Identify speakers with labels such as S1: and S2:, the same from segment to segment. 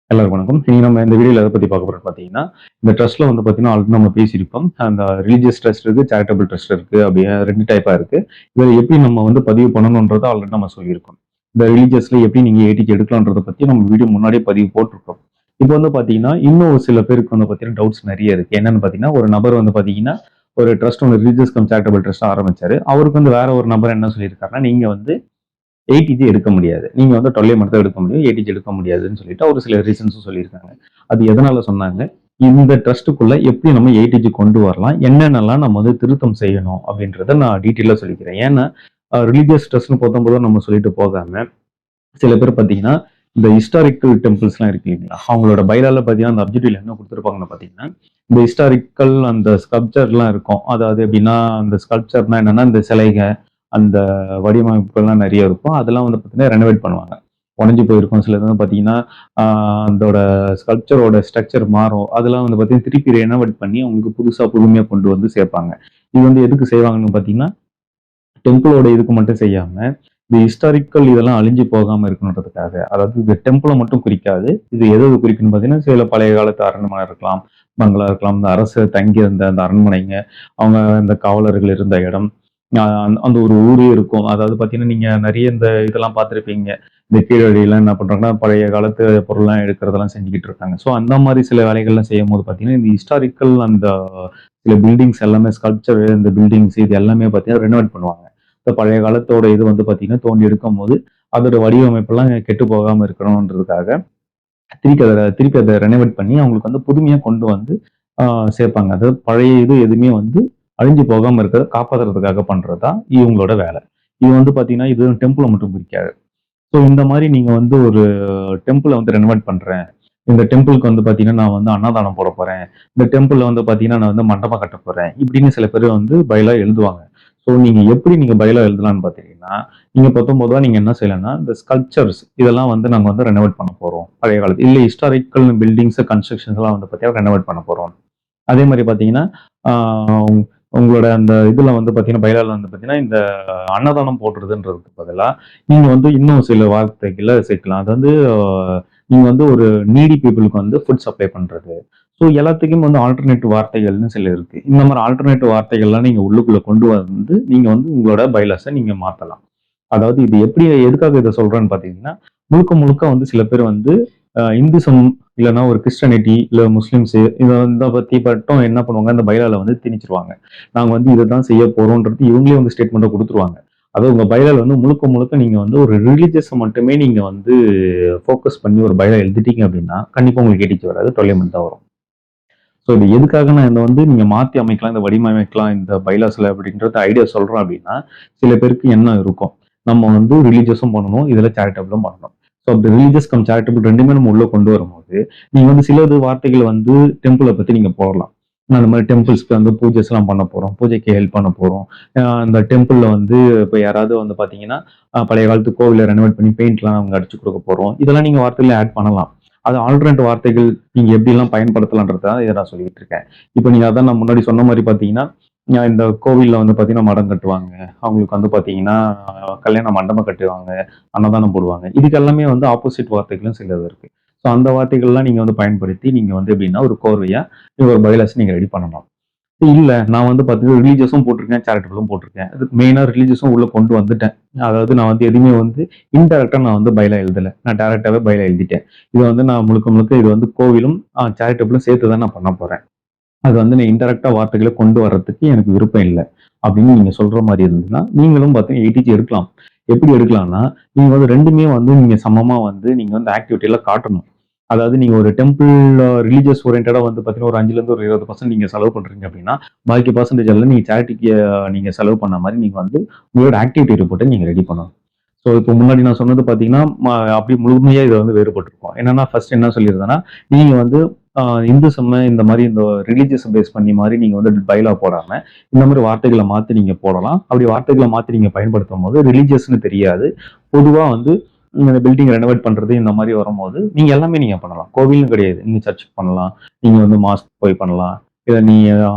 S1: எல்லாருக்கும் வணக்கம். இனி நம்ம இந்த வீடியோல எத பத்தி பார்க்க போறோம்னு பார்த்தீங்கன்னா, இந்த ட்ரஸ்ட்ல வந்து பார்த்தீங்கன்னா, ஆல்ரெடி நம்ம பேசியிருப்போம். அந்த ரிலிஜியஸ் ட்ரஸ்ட் இருக்கு, சேரிட்டபிள் ட்ரஸ்ட் இருக்கு. அப்படியே 2 டைப்பா இருக்கு. இதில எப்படி நம்ம வந்து பதிவு பண்ணணும்ன்றத ஆல்ரெடி நம்ம சொல்லியிருக்கோம். இந்த ரிலிஜியஸ்ல எப்படி நீங்க ஏடிக்கு எடுக்கலாம்ன்றத பத்தி நம்ம வீடியோ முன்னாடியே பதிவு போட்டிருக்கோம். இப்போ வந்து பார்த்தீங்கன்னா, இன்னும் ஒரு சில பேருக்கு வந்து பார்த்தீங்கன்னா, டவுட்ஸ் நெறைய இருக்கு. என்னன்னு பார்த்தீங்கன்னா, ஒரு நபர் வந்து பார்த்தீங்கன்னா, ஒரு ட்ரஸ்ட் ஒண்ணு ரிலிஜியஸ் கம் சேரிட்டபிள் ட்ரஸ்ட் ஆரம்பிச்சாரு. அவருக்கு வந்து வேற ஒரு நபர் என்ன சொல்லியிருக்காருன்னா, நீங்க வந்து ஏடிஜி எடுக்க முடியாது. நீங்க வந்து 12 மட்டும் தான் எடுக்க முடியும். ஏடிஜி எடுக்க முடியாதுன்னு சொல்லிட்டு ஒரு சில ரீசன்ஸும் சொல்லியிருக்காங்க. அது எதனால சொன்னாங்க? இந்த ட்ரஸ்ட்டுக்குள்ள எப்படி நம்ம ஏடிஜி கொண்டு வரலாம்? என்னென்னலாம் நம்ம வந்து திருத்தம் செய்யணும்? அப்படின்றத நான் டீட்டெயிலா சொல்லிக்கிறேன். ஏன்னா, ரிலிஜியஸ் ட்ரஸ்ட்ன்னு பொத்தம்போது நம்ம சொல்லிட்டு போகாம, சில பேர் பார்த்தீங்கன்னா, இந்த ஹிஸ்டாரிக்கல் டெம்பிள்ஸ்லாம் இருக்கு இல்லைங்களா? அவங்களோட பைலால பார்த்தீங்கன்னா, அந்த அப்ஜெக்டிவ்ல என்ன குடுத்துருப்பாங்கன்னு பார்த்தீங்கன்னா, இந்த ஹிஸ்டாரிக்கல் அந்த ஸ்கல்ப்சர்லாம் இருக்கும். அதாவது எப்படின்னா, அந்த ஸ்கல்ப்சர்னா என்னன்னா, இந்த சிலைக, அந்த வடிவமைப்புகள்லாம் நெறைய இருக்கும். அதெல்லாம் வந்து பார்த்தீங்கன்னா, ரெனோவேட் பண்ணுவாங்க. உடைஞ்சு போயிருக்கும். சிலது வந்து பார்த்தீங்கன்னா, ஆ அதோட ஸ்கல்ப்சரோட ஸ்ட்ரக்சர் மாறும். அதெல்லாம் வந்து பார்த்தீங்கன்னா, திருப்பி ரெனோவேட் பண்ணி அவங்களுக்கு புதுசா புதுமையா கொண்டு வந்து சேர்ப்பாங்க. இது வந்து எதுக்கு செய்வாங்கன்னு பார்த்தீங்கன்னா, டெம்பிளோட இதுக்கு மட்டும் செய்யாம, இந்த ஹிஸ்டாரிக்கல் இதெல்லாம் அழிஞ்சு போகாம இருக்கணுன்றதுக்காக. அதாவது இது டெம்பிள மட்டும் குறிக்காது. இது எத எத குறிக்கும்னு பார்த்தீங்கன்னா, சில பழைய காலத்து அரண்மனை இருக்கலாம், பங்களா இருக்கலாம், இந்த அரசர் தங்கியிருந்த அந்த அரண்மனைங்க, அவங்க இந்த காவலர்கள் இருந்த இடம், அந்த ஒரு ஊரே இருக்கும். அதாவது பார்த்தீங்கன்னா, நீங்க நெறைய இந்த இதெல்லாம் பார்த்திருப்பீங்க. இந்த கீழடிலாம் என்ன பண்றாங்கன்னா, பழைய காலத்து பொருள்லாம் எடுக்கிறதெல்லாம் செஞ்சுகிட்டு இருக்காங்க. ஸோ அந்த மாரி சில வேலைகள்லாம் செய்யும்போது பார்த்தீங்கன்னா, இந்த ஹிஸ்டாரிக்கல் அந்த சில பில்டிங்ஸ் எல்லாமே ஸ்கல்ப்சர் இந்த பில்டிங்ஸ் இது எல்லாமே பார்த்தீங்கன்னா, ரெனோவேட் பண்ணுவாங்க. இந்த பழைய காலத்தோட இது வந்து பார்த்தீங்கன்னா, தோண்டி எடுக்கும்போது, அதோட வடிவமைப்பெல்லாம் கெட்டு போகாம இருக்கணுன்றதுக்காக, திருப்பி அத ரெனோவேட் பண்ணி அவங்களுக்கு வந்து புதுமையா கொண்டு வந்து ஆ சேர்ப்பாங்க. அதாவது பழைய இது எதுவுமே வந்து அழிஞ்சு போகாம இருக்கிறத காப்பாத்துறதுக்காக பண்றது தான் இவங்களோட வேலை. இது வந்து பார்த்தீங்கன்னா, இது டெம்பிள மட்டும் குறிக்காது. ஸோ இந்த மாரி நீங்க வந்து ஒரு டெம்பிள வந்து ரெனோவேட் பண்றேன். இந்த டெம்பிள்க்கு வந்து பார்த்தீங்கன்னா, நான் வந்து அன்னதானம் போடப் போறேன். இந்த டெம்பிள்ல வந்து பார்த்தீங்கன்னா, நான் வந்து மண்டபம் கட்டப் போறேன். இப்படின்னு சில பேர் வந்து பைலா எழுதுவாங்க. ஸோ நீங்க எப்படி நீங்க பைலா எழுதலாம்ன்னு பார்த்தீங்கன்னா, நீங்க 19 நீங்க என்ன செய்யலாம்னா, இந்த ஸ்கல்ப்சர்ஸ் இதெல்லாம் வந்து நாங்க வந்து ரெனோவேட் பண்ண போறோம். பழைய காலத்து இல்ல ஹிஸ்டாரிக்கல் பில்டிங்ஸ், கன்ஸ்ட்ரக்ஷன்ஸ்லாம் வந்து பார்த்தீங்கன்னா, ரெனோவேட் பண்ண போறோம். அதே மாரி பார்த்தீங்கன்னா, ஆ உங்களோட அந்த இதுல வந்து பார்த்தீங்கன்னா, பைலால வந்து பார்த்தீங்கன்னா, இந்த அன்னதானம் போடுறதுன்றதுக்கு பதிலா, நீங்க வந்து இன்னும் சில வார்த்தைகள சேர்க்கலாம். அது வந்து நீங்க வந்து ஒரு நீடி பீப்பிளுக்கு வந்து ஃபுட் சப்ளை பண்றது. ஸோ எல்லாத்துக்கும் வந்து ஆல்டர்னேட்டிவ் வார்த்தைகள்னு சில இருக்கு. இந்த மாரி ஆல்டர்னேட்டிவ் வார்த்தைகள்லாம் நீங்க உள்ளுக்குள்ள கொண்டு வந்து, நீங்க வந்து உங்களோட பைலாஸ நீங்க மாத்தலாம். அதாவது இது எப்படி எதுக்காக இத சொல்றேன்னு பார்த்தீங்கன்னா, முழுக்க முழுக்க வந்து சில பேர் வந்து இந்துசம் இல்லன்னா ஒரு கிறிஸ்டியானிட்டி இல்ல முஸ்லிம்ஸ் இத பத்தி மட்டும் என்ன பண்ணுவாங்க, இந்த பைலால வந்து திணிச்சுருவாங்க. நாங்க வந்து இததான் செய்ய போறோம்ன்றது இவங்களே வந்து ஸ்டேட்மெண்ட்ட குடுத்துருவாங்க. அதாவது உங்க பைலால வந்து முழுக்க முழுக்க நீங்க வந்து ஒரு ரிலிஜியஸ மட்டுமே நீங்க வந்து ஃபோக்கஸ் பண்ணி ஒரு பைலா எழுதிட்டீங்க அப்படின்னா, கண்டிப்பா உங்களுக்கு ஏடிச்சு வராது. தொல்லைமன் தான் வரும். ஸோ இது எதுக்காக நான் இத வந்து நீங்க மாத்தி அமைக்கலாம், இந்த வடிவமைக்கலாம் இந்த பைலாஸ்ல அப்படின்றது ஐடியா சொல்றேன் அப்படின்னா, சில பேருக்கு எண்ணம் இருக்கும். நம்ம வந்து ரிலிஜியஸும் பண்ணணும், இதுல சேரிட்டபிளும் பண்ணணும். ஸோ அப்படி ரிலிஜியஸ் கம் சேரிட்டபிள் 2மே நம்ம உள்ள கொண்டு வரும்போது, நீங்க வந்து சிலது வார்த்தைகள் வந்து டெம்பிள பத்தி நீங்க போடலாம். நான் இந்த மாரி டெம்பிள்ஸ்க்கு வந்து பூஜைஸ்லாம் பண்ண போறோம். பூஜைக்கு ஹெல்ப் பண்ண போறோம். அந்த டெம்பிள்ல வந்து இப்ப யாராவது வந்து பார்த்தீங்கன்னா, பழைய காலத்து கோவில ரெனோவேட் பண்ணி பெயிண்ட்லாம் அவங்க அடிச்சு குடுக்க போறோம். இதெல்லாம் நீங்க வார்த்தையில ஆட் பண்ணலாம். அது ஆல்டர்னேட் வார்த்தைகள் நீங்க எப்படிலாம் பயன்படுத்தலான்றத இத நான் சொல்லிட்டு இருக்கேன். இப்ப நீங்க அதான் நான் முன்னாடி சொன்ன மாரி பார்த்தீங்கன்னா, இந்த கோவில்ல வந்து பார்த்தீங்கன்னா, மடம் கட்டுவாங்க. அவங்களுக்கு வந்து பார்த்தீங்கன்னா, கல்யாண மண்டபம் கட்டுவாங்க. அன்னதானம் போடுவாங்க. இதுக்கு எல்லாமே வந்து ஆப்போசிட் வார்த்தைகளும் சிலது இருக்கு. ஸோ அந்த வார்த்தைகள்லாம் நீங்க வந்து பயன்படுத்தி, நீங்க வந்து எப்படின்னா, ஒரு கோர்வையா ஒரு பைலாஸ் நீங்க ரெடி பண்ணலாம். இல்ல. நான் வந்து பார்த்தீங்கன்னா, ரிலிஜியஸும் போட்டிருக்கேன், சேரிட்டபிளும் போட்டிருக்கேன். அதுக்கு மெயினா ரிலிஜியஸும் உள்ள கொண்டு வந்துட்டேன். அதாவது நான் வந்து எதுவுமே வந்து இன்டைரக்ட்டா நான் வந்து பைலா எழுதல. நான் டைரக்ட்டாவே பைலா எழுதிட்டேன். இது வந்து நான் முழுக்க முழுக்க இது வந்து கோவிலும், சேரிட்டபிளும் சேர்த்து தான் நான் பண்ண போறேன். அது வந்து நான் இன்டைரக்ட்டா வார்த்தைகள கொண்டு வர்றதுக்கு எனக்கு விருப்பம் இல்ல. அப்படின்னு நீங்க சொல்ற மாரி இருந்ததுன்னா, நீங்களும் பார்த்தீங்கன்னா ஏடிஜி எடுக்கலாம். எப்படி எடுக்கலாம்னா, நீங்க வந்து 2மே வந்து நீங்க சமமா வந்து நீங்க வந்து ஆக்டிவிட்டில காட்டணும். அதாவது நீங்க ஒரு டெம்பிள் ரிலிஜியஸ் ஓரியன்டடா வந்து பார்த்தீங்கன்னா, ஒரு 5லேருந்து ஒரு 20% நீங்க செலவு பண்றீங்க அப்படின்னா, பாக்கி பெர்சன்டேஜ் எல்லாம் நீங்க சேரிட்டிக்கு நீங்க செலவு பண்ண மாரி நீங்க வந்து உங்களோட ஆக்டிவிட்டி ரிப்போர்ட்ட நீங்க ரெடி பண்ணணும். ஸோ இப்போ முன்னாடி நான் சொன்னது பார்த்தீங்கன்னா, அப்படியே முழுமையா இது வந்து வேறுபட்டிருக்கும். என்னன்னா ஃபர்ஸ்ட் என்ன சொல்லியிருந்தேன்னா, நீங்க வந்து அ இந்துசம் இந்த மாரி இந்த ரிலிஜியஸ் பேஸ் பண்ணி மாரி நீங்க வந்து பைலா போடாம, இந்த மாரி வார்த்தைகள மாத்தி நீங்க போடலாம். அப்படி வார்த்தைகள மாத்தி நீங்க பயன்படுத்தும்போது ரிலிஜியஸ்ன்னு தெரியாது. பொதுவா வந்து இந்த பில்டிங் ரெனோவேட் பண்றது இந்த மாரி வரும்போது, நீங்க எல்லாமே நீங்க பண்ணலாம். கோவில்னு கிடையாது. நீங்க சர்ச்சுக்கு பண்ணலாம். நீங்க வந்து மாஸ்க் போய் பண்ணலாம். இதை நீ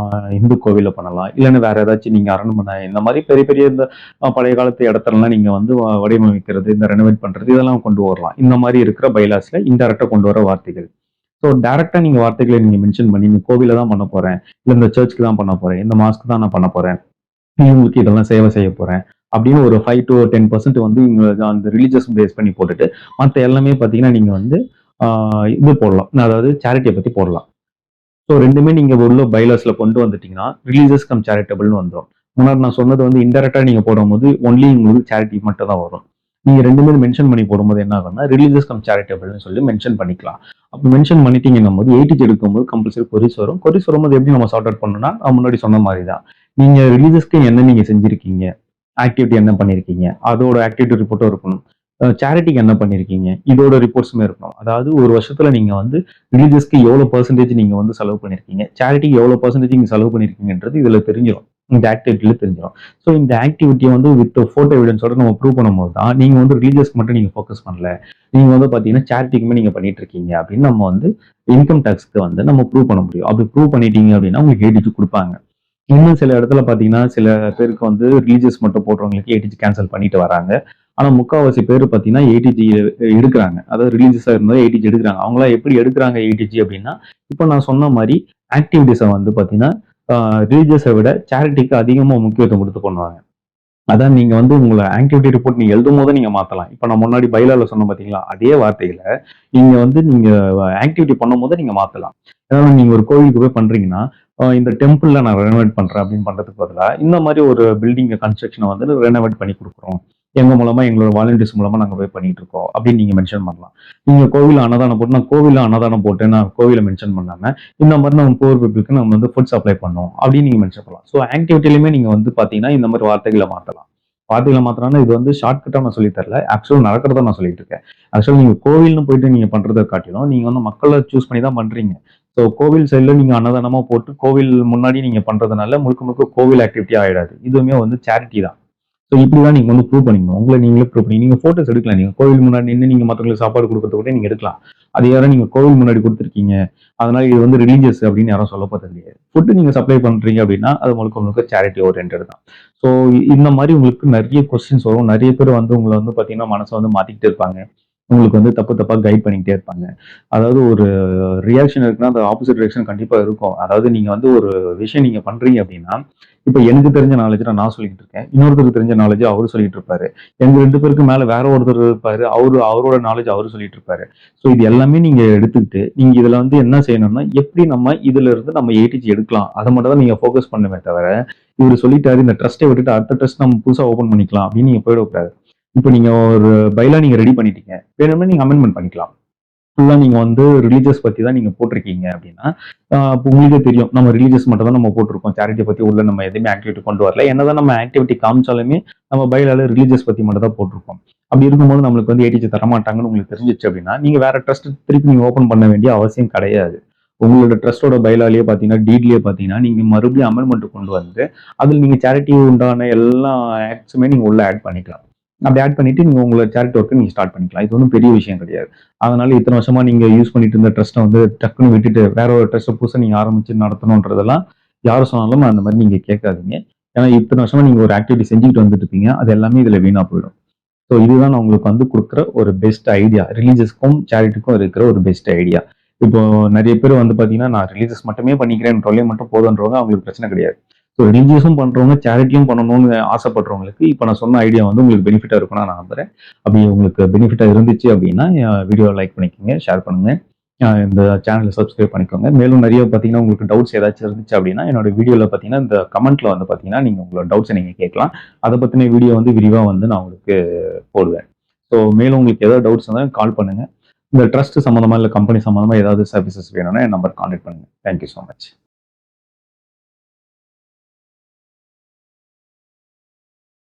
S1: இந்து கோவில்ல பண்ணலாம், இல்லைன்னா வேற ஏதாச்சும் நீங்க அரண்மனை இந்த மாதிரி பெரிய பெரிய இந்த பழைய காலத்து இடத்துலலாம் நீங்க வந்து வடிவமைக்கிறது, இந்த ரெனோவேட் பண்றது இதெல்லாம் கொண்டு வரலாம். இந்த மாதிரி இருக்கிற பைலாஸ்ல இன்டெரக்டா கொண்டு வர வார்த்தைகள். ஸோ டைரக்டா நீங்க வார்த்தைகளை நீங்க மென்ஷன் பண்ணி இந்த கோவில தான் பண்ண போறேன், இல்ல இந்த சர்ச்சுக்கு தான் பண்ண போறேன், இந்த மாஸ்க்கு தான் நான் பண்ண போறேன், இவங்களுக்கு இதெல்லாம் சேவை செய்ய போறேன் அப்படின்னு ஒரு 5 to 10% வந்து இவங்க அந்த ரிலீஜியஸ் பேஸ் பண்ணி போட்டுட்டு மற்ற எல்லாமே பார்த்தீங்கன்னா நீங்க வந்து இது போடலாம். அதாவது சேரிட்டியை பத்தி போடலாம். ஸோ ரெண்டுமே நீங்க உள்ள பைலாஸ்ல கொண்டு வந்துட்டீங்கன்னா ரிலீஜியஸ் கம் சேரிட்டபிள்னு வந்துடும். முன்னாடி நான் சொன்னது வந்து இன்டெரக்டா நீங்க போடும்போது ஒன்லி உங்களுக்கு சேரிட்டி மட்டும் தான் வரும். நீங்க ரெண்டுமே மென்ஷன் பண்ணி போடும்போது என்ன ஆகும்னா ரிலீஜியஸ் கம் சேரிட்டபிள்னு சொல்லி மென்ஷன் பண்ணிக்கலாம். அப்போ மென்ஷன் பண்ணிட்டீங்கன்னும் போது எயிட்டிஜ் எடுக்கும்போது கம்பல்சரி கொரிஸ் வரும். கொரிஸ் வரும்போது எப்படி நம்ம சார்ட் அவுட் பண்ணணும்னா நான் முன்னாடி சொன்ன மாதிரி தான். நீங்க ரிலீஜியஸ்க்கு என்ன நீங்க செஞ்சிருக்கீங்க, ஆக்டிவிட்டி என்ன பண்ணிருக்கீங்க, அதோட ஆக்டிவிட்டி ரிப்போர்ட்டும் இருக்கணும். சேரிட்டிக்கு என்ன பண்ணிருக்கீங்க இதோட ரிப்போர்ட்ஸுமே இருக்கணும். அதாவது ஒரு வருஷத்துல நீங்க வந்து ரிலீஜியஸ்க்கு எவ்வளவு பெர்சன்டேஜ் நீங்க வந்து செலவு பண்ணிருக்கீங்க, சேரிட்டிக்கு எவ்வளவு பெர்சன்டேஜ் நீங்க செலவு பண்ணிருக்கீங்கன்றது இதுல தெரிஞ்சிடும். இந்த ஆக்டிவிட்டியில தெரிஞ்சிடும். ஸோ இந்த ஆக்டிவிட்டியை வந்து வித் போட்டோ எவிடன்ஸோட நம்ம ப்ரூவ் பண்ணும்போது தான் நீங்க வந்து ரிலீஜியஸ்க்கு மட்டும் நீங்க ஃபோக்கஸ் பண்ணல, நீங்க வந்து பாத்தீங்கன்னா சேரிட்டிக்குமே நீங்க பண்ணிட்டு இருக்கீங்க அப்படின்னு நம்ம வந்து இன்கம் டேக்ஸ்க்கு வந்து நம்ம ப்ரூவ் பண்ண முடியும். அப்படி ப்ரூவ் பண்ணிட்டீங்க அப்படின்னா உங்களுக்கு ஏடிஜி கொடுப்பாங்க. இன்னும் சில இடத்துல பாத்தீங்கன்னா சில பேருக்கு வந்து ரிலீஜியஸ் மட்டும் போடுறவங்களுக்கு ஏடிஜி கேன்சல் பண்ணிட்டு வராங்க. ஆனா முக்காவாசி பேர் பாத்தீங்கன்னா ஏடிஜி எடுக்கிறாங்க. அதாவது ரிலீஜியஸா இருந்தா ஏடிஜி எடுக்கிறாங்க. அவங்களாம் எப்படி எடுக்கிறாங்க ஏடிஜி அப்படின்னா இப்போ நான் சொன்ன மாதிரி ஆக்டிவிட்டிஸை வந்து பாத்தீங்கன்னா ரிலீஜியஸை விட சேரிட்டிக்கு அதிகமா முக்கியத்துவம் கொடுத்து பண்ணுவாங்க. அதான் நீங்க வந்து உங்கள ஆக்டிவிட்டி ரிப்போர்ட் நீங்க எழுதும்போது நீங்க மாத்தலாம். இப்ப நான் முன்னாடி பைலால சொன்னேன் பாத்தீங்களா? அதே வார்த்தையில நீங்க ஆக்டிவிட்டி பண்ணும்போது நீங்க மாத்தலாம். அதாவது நீங்க ஒரு கோவிலுக்கு போய் பண்றீங்கன்னா, இந்த டெம்பிள்ல நான் ரெனோவேட் பண்றேன் அப்படின்னு பண்றதுக்கு பதிலா, இந்த மாரி ஒரு பில்டிங் கன்ஸ்ட்ரக்ஷன வந்து ரெனோவேட் பண்ணி குடுக்குறோம். எங்க மூலமா எங்களோட வாலண்டியர்ஸ் மூலமா நாங்க போய் பண்ணிட்டு இருக்கோம் அப்படின்னு நீங்க மென்ஷன் பண்ணலாம். நீங்க கோவில்ல அன்னதானம் போட்டு நான் கோவில்ல அன்னதானம் போட்டேன் நான் கோவில மென்ஷன் பண்ணாம, இந்த மாரி நம்ம புவர் பீப்பிள்க்கு நம்ம வந்து ஃபுட் சப்ளை பண்ணோம் அப்படின்னு நீங்க மென்ஷன் பண்ணலாம். ஸோ ஆக்டிவிட்டிலயுமே நீங்க வந்து பாத்தீங்கன்னா, இந்த மாரி வார்த்தைகள மாத்தலாம். வார்த்தைகள மாத்தலாம்னா இது வந்து ஷார்ட்கட்டா நான் சொல்லி தரல. ஆக்சுவலா நடக்கிறத நான் சொல்லிட்டு இருக்கேன். ஆக்சுவலா நீங்க கோவில்னு போயிட்டு நீங்க பண்றத காட்டிலும், நீங்க வந்து மக்கள சூஸ் பண்ணி தான் பண்றீங்க. ஸோ கோவில் சைடுல நீங்க அன்னதானமா போட்டு கோவில் முன்னாடி நீங்க பண்றதுனால முழுக்க முழுக்க கோவில் ஆக்டிவிட்டியா ஆயிடாது. இதுவுமே வந்து சேரிட்டி தான். ஸோ இப்படிதான் நீங்க வந்து ப்ரூவ் பண்ணிக்கணும். உங்களை நீங்களே ப்ரூவ் பண்ணி நீங்க போட்டோஸ் எடுக்கலாம். நீங்க கோவில் முன்னாடி நின்று நீங்க மற்றவங்களுக்கு சாப்பாடு கொடுக்கறத கூட நீங்க எடுக்கலாம். அது யாரும் நீங்க கோவில் முன்னாடி கொடுத்துருக்கீங்க, அதனால இது வந்து ரிலீஜியஸ் அப்படின்னு யாரும் சொல்ல போறது கிடையாது. ஃபுட்டு நீங்க சப்ளை பண்றீங்க அப்படின்னா அது முழுக்க முழுக்க சேரிட்டி ஓரியன்டட் தான். ஸோ இந்த மாதிரி உங்களுக்கு நிறைய கொஸ்டின்ஸ் வரும். நிறைய பேர் வந்து உங்களை வந்து பாத்தீங்கன்னா மனசை வந்து மாத்திக்கிட்டே இருப்பாங்க. உங்களுக்கு வந்து தப்பு தப்பா கைட் பண்ணிக்கிட்டே இருப்பாங்க. அதாவது ஒரு ரியாக்ஷன் இருக்குன்னா அந்த ஆப்போசிட் ரியாக்ஷன் கண்டிப்பா இருக்கும். அதாவது நீங்க வந்து ஒரு விஷயம் நீங்க பண்றீங்க அப்படின்னா, இப்ப எனக்கு தெரிஞ்ச நாலேஜ் நான் சொல்லிட்டு இருக்கேன். இன்னொருத்தருக்கு தெரிஞ்ச நாலேஜ் அவரு சொல்லிட்டு இருப்பாரு. எங்க 2 பேருக்கு மேல வேற ஒருத்தர் இருப்பாரு. அவரோட நாலேஜ் அவரு சொல்லிட்டு இருப்பாரு. ஸோ இது எல்லாமே நீங்க எடுத்துக்கிட்டு, நீங்க இதுல வந்து என்ன செய்யணும்னா, எப்படி நம்ம இதுல இருந்து நம்ம ஏடிஜி எடுக்கலாம். அத மட்டும் தான் நீங்க ஃபோக்கஸ் பண்ணுமே தவிர, இவரு சொல்லிட்டாரு இந்த ட்ரஸ்ட்ட விட்டுட்டு அடுத்த ட்ரஸ்ட் நம்ம புதுசா ஓப்பன் பண்ணிக்கலாம் அப்படின்னு நீங்க போயிடக்கூடாது. இப்ப நீங்க ஒரு பைலா நீங்க ரெடி பண்ணிட்டீங்க. வேணும்னா நீங்க அமெண்ட்மென்ட் பண்ணிக்கலாம். ஃபுல்லா நீங்க வந்து ரிலீஜியஸ் பத்தி தான் நீங்க போட்டிருக்கீங்க அப்படின்னா, அப்ப உங்களுக்கே தெரியும். நம்ம ரிலீஜியஸ் மட்டும் தான் நம்ம போட்டிருக்கோம். சேரிட்டி பத்தி உள்ள நம்ம எதுவுமே ஆக்டிவிட்டி கொண்டு வரல. என்னதான் நம்ம ஆக்டிவிட்டி காமிச்சாலுமே, நம்ம பைலால ரிலீஜியஸ் பத்தி மட்டும் தான் போட்டிருக்கோம். அப்படி இருக்கும்போது நம்மளுக்கு வந்து ஏடிஜி தரமாட்டாங்கன்னு உங்களுக்கு தெரிஞ்சிருச்சு அப்படின்னா, நீங்க வேற ட்ரஸ்ட் திருப்பி நீங்க ஓப்பன் பண்ண வேண்டிய அவசியம் கிடையாது. உங்களோட ட்ரஸ்ட்டோட பைலாலயே பார்த்தீங்கன்னா, டீட்லயே பார்த்தீங்கன்னா, நீங்க மறுபடியும் அமெண்ட்மென்ட் கொண்டு வந்து, அதில நீங்க சேரிட்டி உண்டான எல்லா ஆக்ட்ஸுமே நீங்க உள்ள ஆட் பண்ணிக்கலாம். அப்படி ஆட் பண்ணிட்டு நீங்க உங்களோட சேரிட்டி ஒர்க்க நீங்க ஸ்டார்ட் பண்ணிக்கலாம். இது ஒண்ணும் பெரிய விஷயம் கிடையாது. அதனால இத்தன வருஷமா நீங்க யூஸ் பண்ணிட்டு இருந்த ட்ரஸ்ட்ட வந்து டக்குன்னு விட்டுட்டு வேற ஒரு ட்ரஸ்ட்ட புதுசா நீங்க ஆரம்பிச்சு நடத்தணும்ன்றதெல்லாம் யாரு சொன்னாலும் அந்த மாரி நீங்க கேட்காதீங்க. ஏன்னா இத்தன வருஷமா நீங்க ஒரு ஆக்டிவிட்டி செஞ்சுட்டு வந்துட்டு இருப்பீங்க. அது எல்லாமே இதுல வீணா போயிடும். ஸோ இதுதான் நான் உங்களுக்கு வந்து குடுக்குற ஒரு பெஸ்ட் ஐடியா. ரிலீஜியஸ்க்கும், சேரிட்டிக்கும் இருக்கிற ஒரு பெஸ்ட் ஐடியா. இப்போ நெறைய பேர் வந்து பார்த்தீங்கன்னா, நான் ரிலீஜியஸ் மட்டுமே பண்ணிக்கிறேன் தொழில் மட்டும் போதுன்றவங்க அவங்களுக்கு பிரச்சனை கிடையாது. ஸோ ரிலீஜியஸும் பண்றவங்க, சேரிட்டியும் பண்ணணும்னு ஆசைப்படுறவங்களுக்கு, இப்ப நான் சொன்ன ஐடியா வந்து உங்களுக்கு பெனிஃபிட்டா இருக்கும்னு நான் நம்புறேன். அப்படி உங்களுக்கு பெனிஃபிட்டா இருந்துச்சு அப்படின்னா, வீடியோவ லைக் பண்ணிக்கங்க, ஷேர் பண்ணுங்க. இந்த சேனல சப்ஸ்கிரைப் பண்ணிக்கோங்க. மேலும் நெறைய பார்த்தீங்கன்னா, உங்களுக்கு டவுட்ஸ் ஏதாச்சும் இருந்துச்சு அப்படின்னா, என்னோட வீடியோல பார்த்தீங்கன்னா, இந்த கமெண்ட்ல வந்து பார்த்தீங்கன்னா, நீங்க உங்களோட டவுட்ஸ நீங்க கேட்கலாம். அத பத்தின வீடியோ வந்து விரிவா வந்து நான் உங்களுக்கு போடுவேன். ஸோ மேலும் உங்களுக்கு ஏதாவது டவுட்ஸ் இருந்தா கால் பண்ணுங்க. இந்த ட்ரஸ்ட் சம்மந்தமா, இல்ல கம்பெனி சம்மந்தமா ஏதாவது சர்வீசஸ் வேணும்னா என் நம்பர் கான்டாக்ட் பண்ணுங்க. Thank you so much.